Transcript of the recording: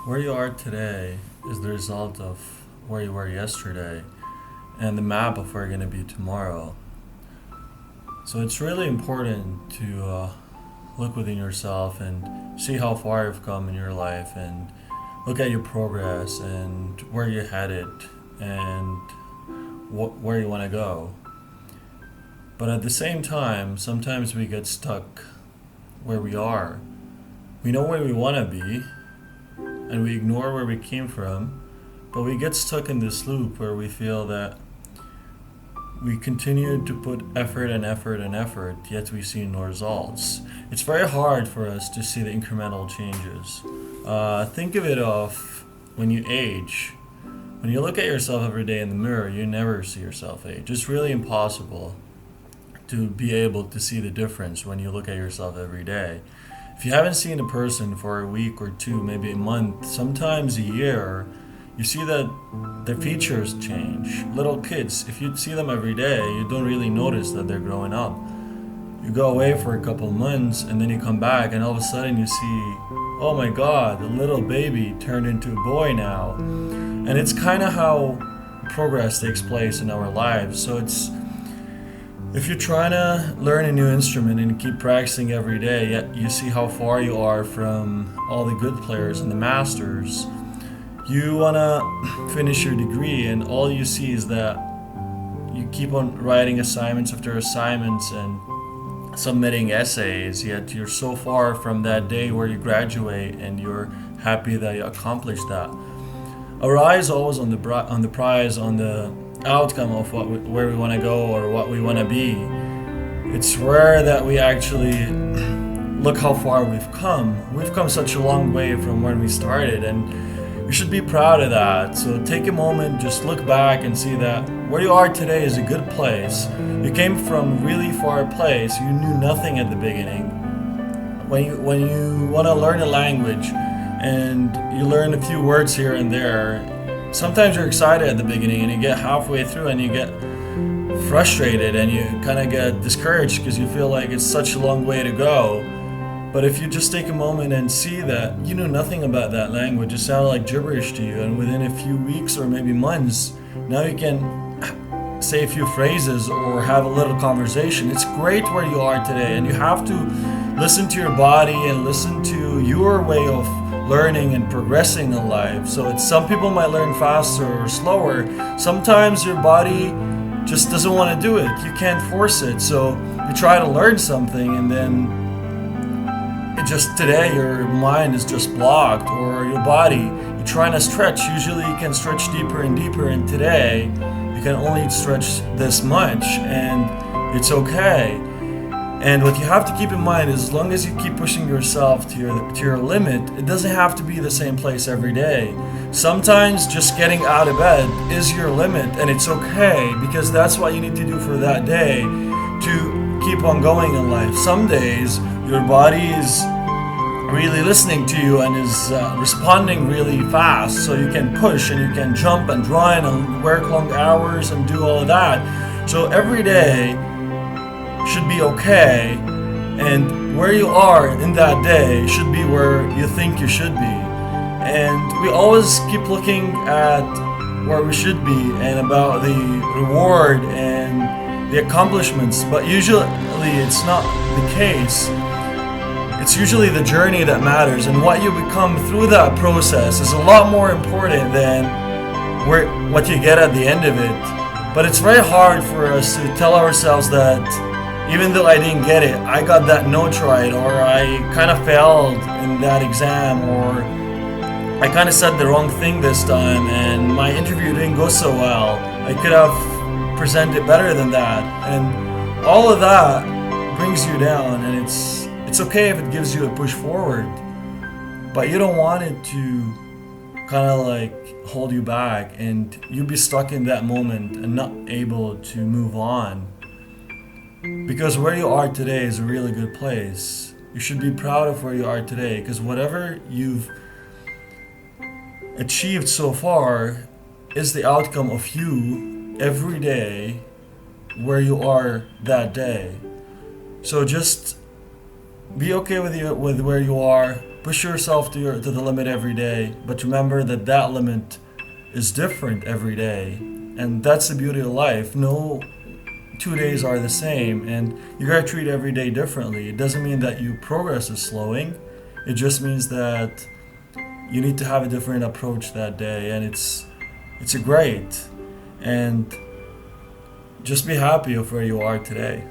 Where you are today is the result of where you were yesterday and the map of where you're going to be tomorrow. So it's really important to look within yourself and see how far you've come in your life and look at your progress and where you're headed and where you want to go. But at the same time, sometimes we get stuck where we are. We know where we want to be and we ignore where we came from, but we get stuck in this loop where we feel that we continue to put effort and effort and effort, yet we see no results. It's very hard for us to see the incremental changes. Think of it of when you age. When you look at yourself every day in the mirror, you never see yourself age. It's really impossible to be able to see the difference when you look at yourself every day. If you haven't seen a person for a week or two, maybe a month, sometimes a year, you see that their features change. Little kids, if you see them every day, you don't really notice that they're growing up. You go away for a couple months and then you come back and all of a sudden you see, oh my god, the little baby turned into a boy now. And it's kind of how progress takes place in our lives. So if you're trying to learn a new instrument and keep practicing every day, yet you see how far you are from all the good players and the masters, you want to finish your degree and all you see is that you keep on writing assignments after assignments and submitting essays, yet you're so far from that day where you graduate and you're happy that you accomplished that. Our eye is always on the prize, on the outcome of where we want to go or what we want to be. It's rare that we actually look how far we've come. We've come such a long way from when we started, and we should be proud of that. So take a moment, just look back and see that where you are today is a good place. You came from a really far place. You knew nothing at the beginning. When you want to learn a language and you learn a few words here and there, sometimes you're excited at the beginning and you get halfway through and you get frustrated and you kind of get discouraged because you feel like it's such a long way to go. But if you just take a moment and see that you knew nothing about that language, it sounded like gibberish to you, and within a few weeks or maybe months, now you can say a few phrases or have a little conversation. It's great where you are today, and you have to listen to your body and listen to your way of learning and progressing in life. So some people might learn faster or slower. Sometimes your body just doesn't want to do it. You can't force it. So you try to learn something and then today your mind is just blocked, or your body, you're trying to stretch. Usually you can stretch deeper and deeper, and today you can only stretch this much, and it's okay. And what you have to keep in mind is, as long as you keep pushing yourself to your limit, it doesn't have to be the same place every day. Sometimes just getting out of bed is your limit, and it's okay, because that's what you need to do for that day to keep on going in life. Some days your body is really listening to you and is responding really fast, so you can push and you can jump and run and work long hours and do all of that. So every day should be okay, and where you are in that day should be where you think you should be. And we always keep looking at where we should be and about the reward and the accomplishments, but usually it's not the case. It's usually the journey that matters, and what you become through that process is a lot more important than what you get at the end of it. But it's very hard for us to tell ourselves that even though I didn't get it, I got that note right, or I kind of failed in that exam, or I kind of said the wrong thing this time and my interview didn't go so well. I could have presented better than that. And all of that brings you down, and it's okay if it gives you a push forward, but you don't want it to kind of like hold you back and you be stuck in that moment and not able to move on. Because where you are today is a really good place. You should be proud of where you are today, because whatever you've achieved so far is the outcome of you every day where you are that day. So just Be okay with where you are. Push yourself to the limit every day, but remember that that limit is different every day, and that's the beauty of life. No 2 days are the same, and you gotta treat every day differently. It doesn't mean that your progress is slowing. It just means that you need to have a different approach that day, and it's a great. And just be happy of where you are today.